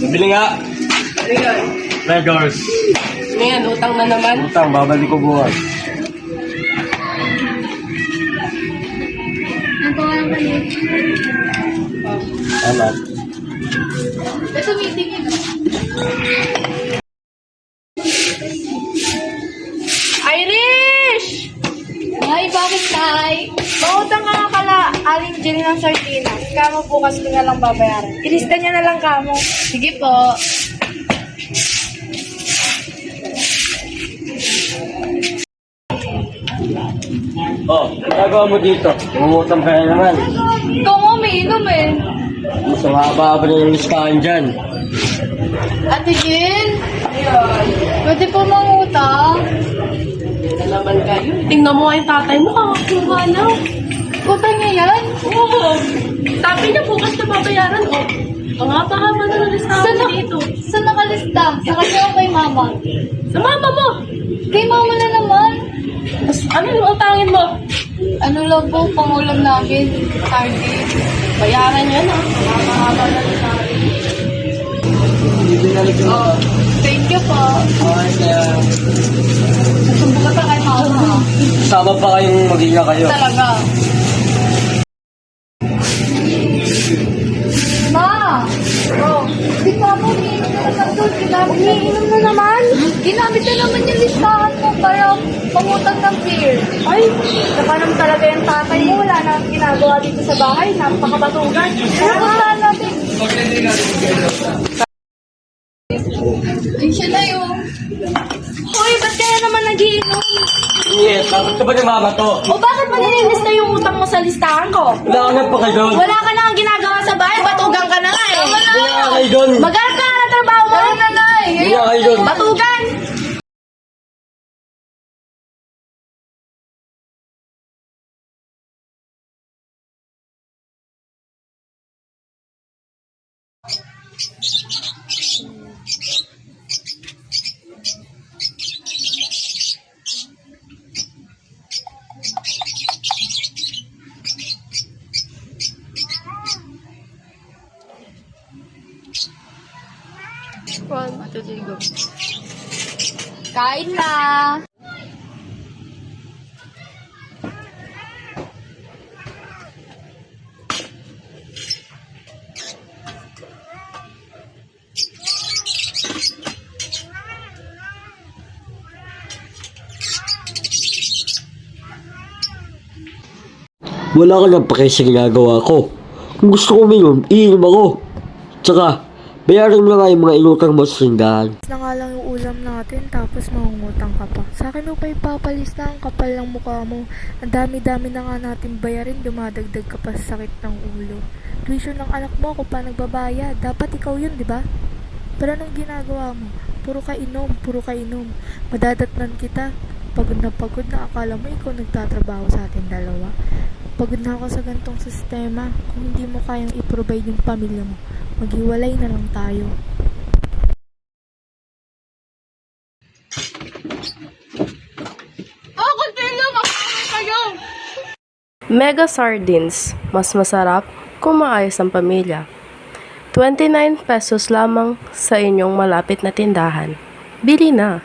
Bili nga. Ayan. Beggars. Ngayon, utang na naman. Utang, babalik ko bukas. Ang pangalan ka niya. Alat. Ito meeting yun. Irish! Ay, bakit tay? Mautang ka kala, aling Jill ng sardinas. Kamo bukas ko na lang babayaran. Ilista niya na lang kamo. Sige po. Ginagawa mo dito. Umutang ka na naman. Ikaw nga may inom eh. Mas makakaba na yung listahan dyan. Ate Jill? Pwede po mangutang? Ito naman kayo. Tingnan mo nga yung tatay mo, kakakuha na. Utang niya yan? Oo. Sabi niya bukas na babayaran. Oh. Ang haba-haba na listahan mo dito. Saan nakalista? Sa kanya o kay mama? Sa mama mo. Kay mama na naman. Ano yung utangin mo? Ano lang po, pangulam namin. Sardine. Bayaran niya na. Haba-haba na listahan. Oh, thank you po. Okay, Sumbong ka pa kay mama. sama pa kayong mag-inga kayo. Talaga. Ma! Oh, di pa ako umiinom na naman doon. Umiinom na naman? Ginamit na naman yung listahan mo para pangutang ng beer. Ay, napanam talaga yung tatay mo. Wala na ang ginagawa dito sa bahay. Napakabatugan. Pupuntahan natin. Ay, siya na yun. Hoy, ba't kaya naman nagiinom? Yes, bakit ka ba ni mama to? O bakit mo nililista yung utang mo sa listahan ko? Wala ka na pa kayo doon. Wala ka na ang ginagawa sa bahay. Batugan ka na nga eh. Wala ka kayo doon. Maghanap ka na ng trabaho mo. Ano nanay? Wala kayo doon. Batugan! Kain na. Wala ka nang pake sa ginagawa ko. Kung gusto ko uminom, iinom ako. Tsaka, bayaran mo na nga yung mga inutang mo sa tindahan. Na nga lang yung ulam natin, tapos mangungutang ka pa. Sa akin mo pa ipapalista, ang kapal ng mukha mo. Ang dami-dami na nga natin bayarin, dumadagdag ka pa sa sakit ng ulo. Tuition ng anak mo, ako pa nagbabayad. Dapat ikaw yun, di ba? Pero anong ginagawa mo? Puro ka inom, puro ka inom. Madadatnan kita. Pagod na akala mo ikaw nagtatrabaho sa atin dalawa. Pagod na ako sa gantong sistema. Kung hindi mo kayang i-provide yung pamilya mo, maghiwalay na lang tayo. Mega Sardines, mas masarap kung maayos ang pamilya. 29 pesos lamang sa inyong malapit na tindahan. Bili na!